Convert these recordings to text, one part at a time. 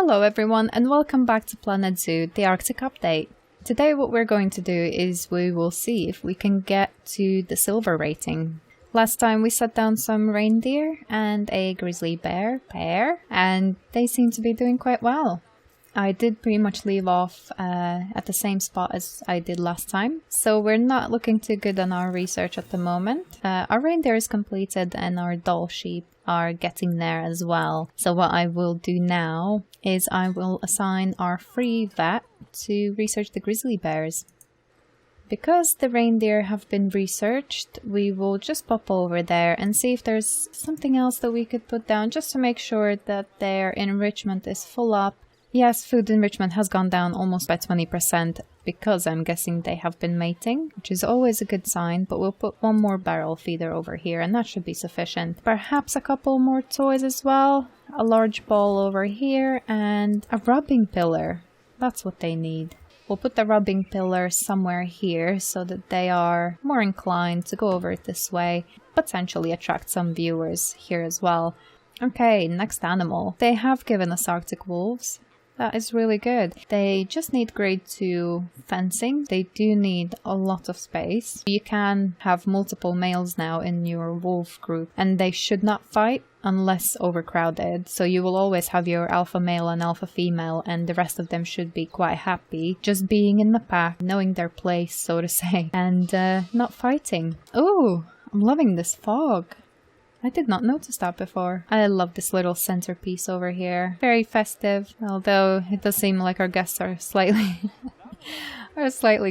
Hello everyone and welcome back to Planet Zoo, the Arctic update. Today what we're going to do is we will see if we can get to the silver rating. Last time we set down some reindeer and a grizzly bear pair and they seem to be doing quite well. I did pretty much leave off at the same spot as I did last time, so we're not looking too good on our research at the moment. Our reindeer is completed and our doll sheep are getting there as well. So what I will do now is I will assign our free vet to research the grizzly bears. Because the reindeer have been researched, we will just pop over there and see if there's something else that we could put down just to make sure that their enrichment is full up. Yes, food enrichment has gone down almost by 20% because I'm guessing they have been mating, which is always a good sign, but we'll put one more barrel feeder over here and that should be sufficient. Perhaps a couple more toys as well, a large ball over here and a rubbing pillar. That's what they need. We'll put the rubbing pillar somewhere here so that they are more inclined to go over it this way, potentially attract some viewers here as well. Okay, next animal. They have given us Arctic wolves. That is really good. They just need grade 2 fencing. They do need a lot of space. You can have multiple males now in your wolf group and they should not fight unless overcrowded. So you will always have your alpha male and alpha female and the rest of them should be quite happy just being in the pack, knowing their place, so to say, and not fighting. Ooh, I'm loving this fog. I did not notice that before. I love this little centerpiece over here. Very festive, although it does seem like our guests are slightly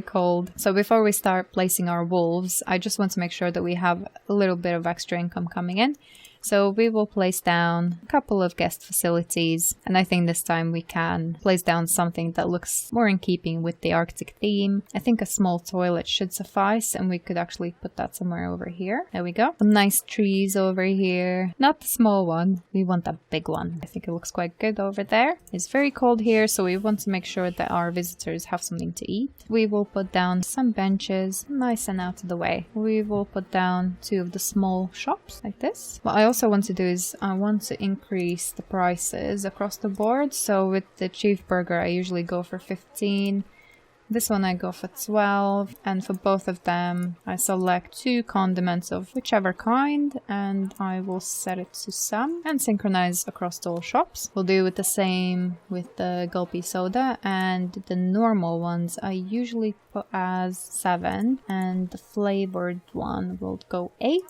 cold. So before we start placing our wolves, I just want to make sure that we have a little bit of extra income coming in. So we will place down a couple of guest facilities, and I think this time we can place down something that looks more in keeping with the Arctic theme. I think a small toilet should suffice, and we could actually put that somewhere over here. There we go. Some nice trees over here. Not the small one. We want a big one. I think it looks quite good over there. It's very cold here, so we want to make sure that our visitors have something to eat. We will put down some benches, nice and out of the way. We will put down 2 of the small shops like this. What I also want to do is I want to increase the prices across the board. So with the chief burger I usually go for 15. This one I go for 12, and for both of them I select 2 condiments of whichever kind and I will set it to some and synchronize across all shops. We'll do it the same with the gulpy soda, and the normal ones I usually put as 7 and the flavored one will go 8.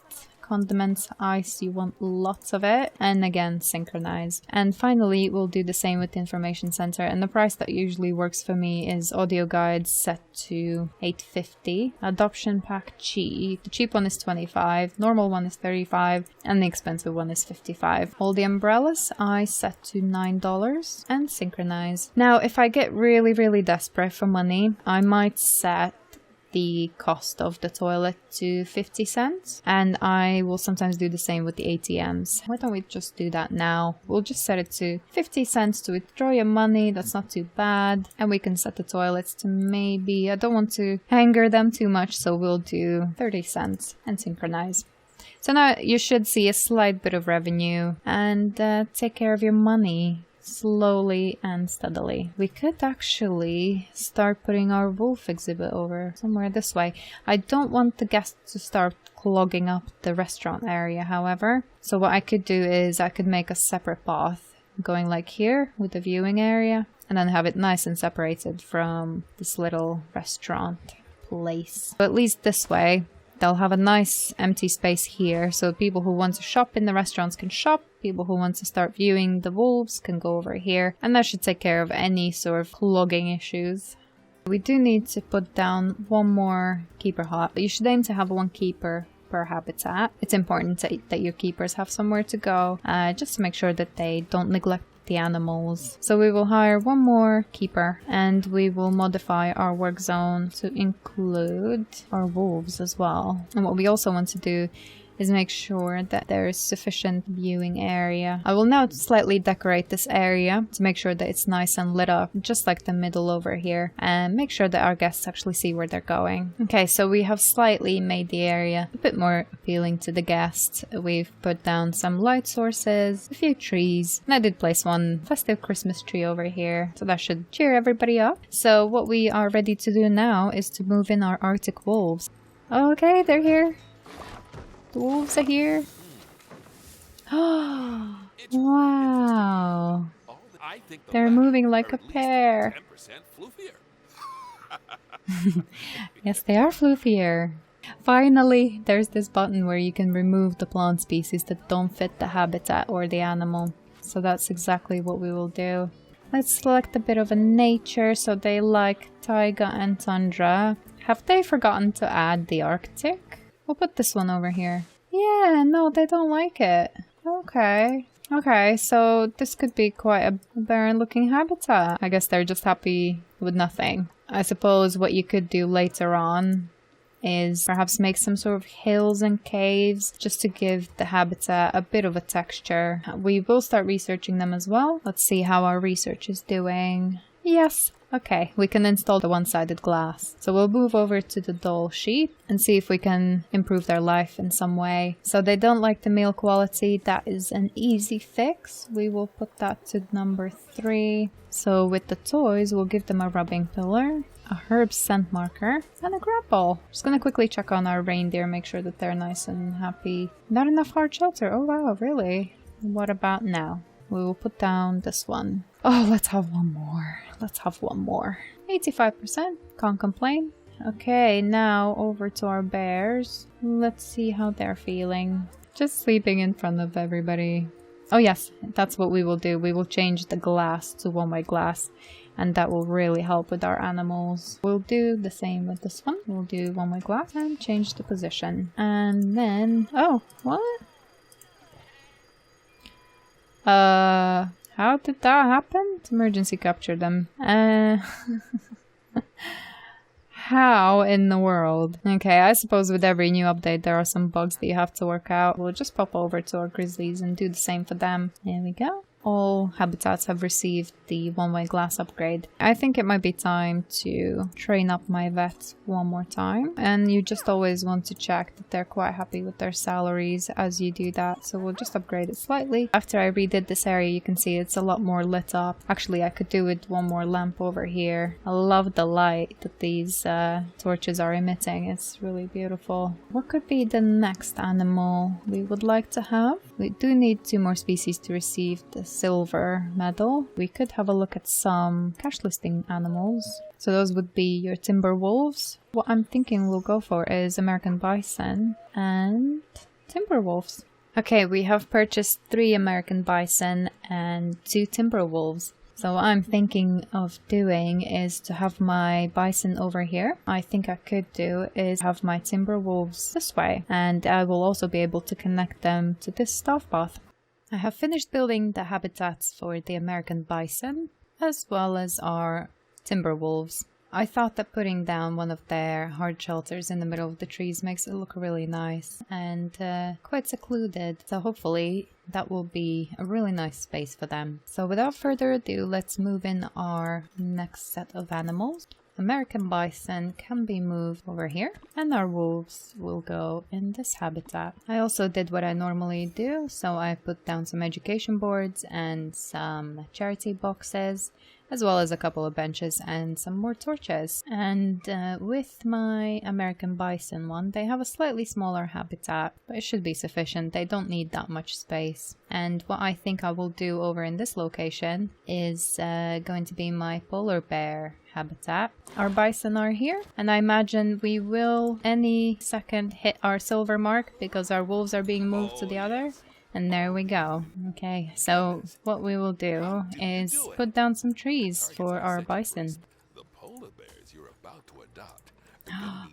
Condiments, ice, you want lots of it, and again synchronize. And finally we'll do the same with the information center, and the price that usually works for me is audio guides set to $8.50, adoption pack cheap, the cheap one is $25, normal one is $35, and the expensive one is $55. All the umbrellas I set to $9 and synchronize. Now if I get really desperate for money, I might set the cost of the toilet to 50 cents, and I will sometimes do the same with the ATMs. Why don't we just do that now? We'll just set it to 50 cents to withdraw your money. That's not too bad, and we can set the toilets to maybe, I don't want to anger them too much, so we'll do 30 cents and synchronize. So now you should see a slight bit of revenue and take care of your money slowly and steadily. We could actually start putting our wolf exhibit over somewhere this way. I don't want the guests to start clogging up the restaurant area, however. So what I could do is I could make a separate path going like here with the viewing area and then have it nice and separated from this little restaurant place. So at least this way they'll have a nice empty space here, so people who want to shop in the restaurants can shop, people who want to start viewing the wolves can go over here, and that should take care of any sort of clogging issues. We do need to put down 1 more keeper hut. You should aim to have 1 keeper per habitat. It's important that your keepers have somewhere to go, just to make sure that they don't neglect the animals. So we will hire 1 more keeper and we will modify our work zone to include our wolves as well. And what we also want to do is make sure that there is sufficient viewing area. I will now slightly decorate this area to make sure that it's nice and lit up, just like the middle over here, and make sure that our guests actually see where they're going. Okay, so we have slightly made the area a bit more appealing to the guests. We've put down some light sources, a few trees, and I did place one festive Christmas tree over here, so that should cheer everybody up. So what we are ready to do now is to move in our Arctic wolves. Okay, they're here. The wolves are here. Oh, wow. They're moving like a pair. Yes, they are floofier. Finally, there's this button where you can remove the plant species that don't fit the habitat or the animal. So that's exactly what we will do. Let's select a bit of a nature, so they like taiga and tundra. Have they forgotten to add the Arctic? We'll put this one over here. Yeah, no, they don't like it. Okay. Okay, so this could be quite a barren looking habitat. I guess they're just happy with nothing. I suppose what you could do later on is perhaps make some sort of hills and caves just to give the habitat a bit of a texture. We will start researching them as well. Let's see how our research is doing. Yes. Okay, we can install the one-sided glass. So we'll move over to the dull sheet and see if we can improve their life in some way. So they don't like the meal quality. That is an easy fix. We will put that to number 3. So with the toys, we'll give them a rubbing pillar, a herb scent marker, and a grapple. Just gonna quickly check on our reindeer, make sure that they're nice and happy. Not enough hard shelter. Oh wow, really? What about now? We will put down this one. Oh, let's have one more. Let's have one more. 85%. Can't complain. Okay, now over to our bears. Let's see how they're feeling. Just sleeping in front of everybody. Oh yes, that's what we will do. We will change the glass to one-way glass, and that will really help with our animals. We'll do the same with this one. We'll do one-way glass and change the position. And then... Oh, what? How did that happen? Emergency capture them. How in the world? Okay, I suppose with every new update there are some bugs that you have to work out. We'll just pop over to our grizzlies and do the same for them. There we go. All habitats have received the one-way glass upgrade. I think it might be time to train up my vets one more time. And you just always want to check that they're quite happy with their salaries as you do that. So we'll just upgrade it slightly. After I redid this area, you can see it's a lot more lit up. Actually, I could do with one more lamp over here. I love the light that these torches are emitting. It's really beautiful. What could be the next animal we would like to have? We do need 2 more species to receive the silver medal. We could have a look at some cash listing animals. So those would be your timber wolves. What I'm thinking we'll go for is American bison and timber wolves. Okay, we have purchased 3 American bison and 2 timber wolves. So what I'm thinking of doing is to have my bison over here. I think I could do is have my timber wolves this way, and I will also be able to connect them to this staff path. I have finished building the habitats for the American bison, as well as our timber wolves. I thought that putting down one of their hard shelters in the middle of the trees makes it look really nice and quite secluded. So hopefully that will be a really nice space for them. So without further ado, let's move in our next set of animals. American bison can be moved over here, and our wolves will go in this habitat. I also did what I normally do, so I put down some education boards and some charity boxes, as well as a couple of benches and some more torches. And with my American bison one, they have a slightly smaller habitat, but it should be sufficient. They don't need that much space. And what I think I will do over in this location is going to be my polar bear habitat. Our bison are here, and I imagine we will any second hit our silver mark because our wolves are being moved to the other. And there we go. Okay, so what we will do is put down some trees for our bison. The polar bears you're about to adopt.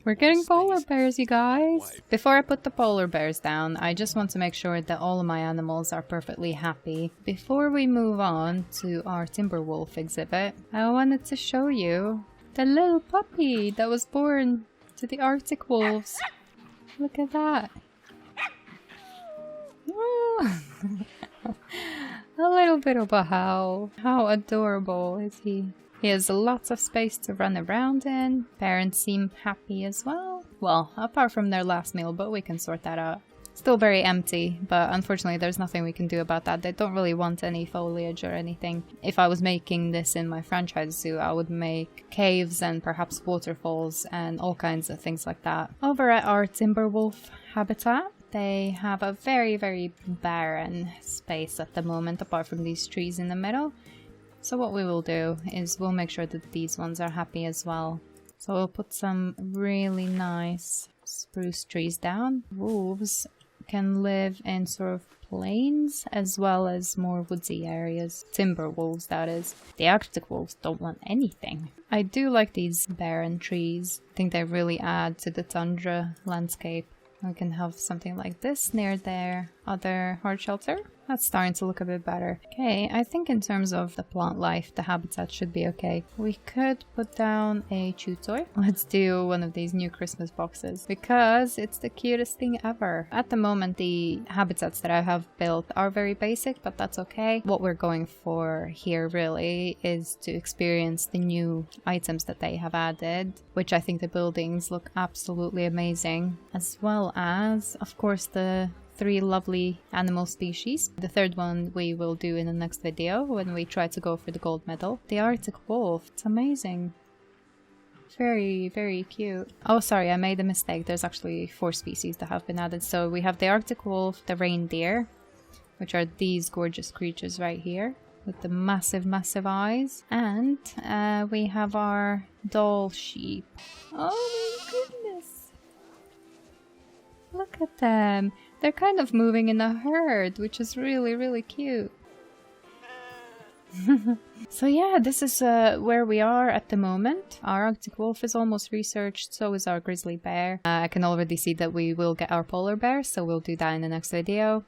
We're getting polar bears, you guys! Before I put the polar bears down, I just want to make sure that all of my animals are perfectly happy. Before we move on to our timber wolf exhibit, I wanted to show you the little puppy that was born to the Arctic wolves. Look at that. Oh, a little bit of a howl. How adorable is he? He has lots of space to run around in. Parents seem happy as well. Well, apart from their last meal, but we can sort that out. Still very empty, but unfortunately there's nothing we can do about that. They don't really want any foliage or anything. If I was making this in my franchise zoo, I would make caves and perhaps waterfalls and all kinds of things like that. Over at our Timberwolf habitat, they have a very, very barren space at the moment, apart from these trees in the middle. So what we will do is we'll make sure that these ones are happy as well. So we'll put some really nice spruce trees down. Wolves can live in sort of plains as well as more woodsy areas. Timber wolves, that is. The Arctic wolves don't want anything. I do like these barren trees. I think they really add to the tundra landscape. We can have something like this near their other hard shelter. That's starting to look a bit better. Okay, I think in terms of the plant life, the habitat should be okay. We could put down a chew toy. Let's do one of these new Christmas boxes because it's the cutest thing ever. At the moment, the habitats that I have built are very basic, but that's okay. What we're going for here really is to experience the new items that they have added, which I think the buildings look absolutely amazing, as well as, of course, the 3 lovely animal species. The third one we will do in the next video when we try to go for the gold medal. The Arctic wolf, it's amazing. Very, very cute. Oh, sorry, I made a mistake. There's actually 4 species that have been added. So we have the Arctic wolf, the reindeer, which are these gorgeous creatures right here with the massive, massive eyes. And we have our doll sheep. Oh my goodness. Look at them. They're kind of moving in a herd, which is really, really cute. So yeah, this is where we are at the moment. Our Arctic wolf is almost researched, so is our grizzly bear. I can already see that we will get our polar bear, so we'll do that in the next video.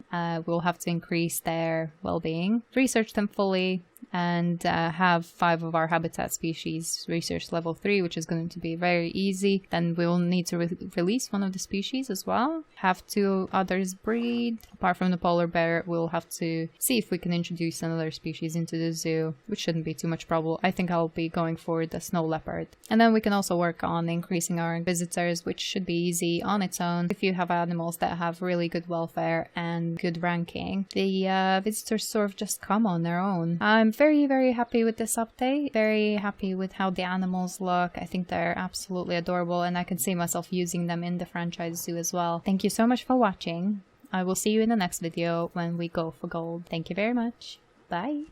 We'll have to increase their well-being, research them fully, and have 5 of our habitat species research level 3, which is going to be very easy. Then we will need to release one of the species as well. Have 2 others breed. Apart from the polar bear, we'll have to see if we can introduce another species into the zoo, which shouldn't be too much trouble. I think I'll be going for the snow leopard. And then we can also work on increasing our visitors, which should be easy on its own. If you have animals that have really good welfare and good ranking, the visitors sort of just come on their own. I'm very, very happy with this update. Very happy with how the animals look. I think they're absolutely adorable and I can see myself using them in the franchise zoo as well. Thank you so much for watching. I will see you in the next video when we go for gold. Thank you very much. Bye.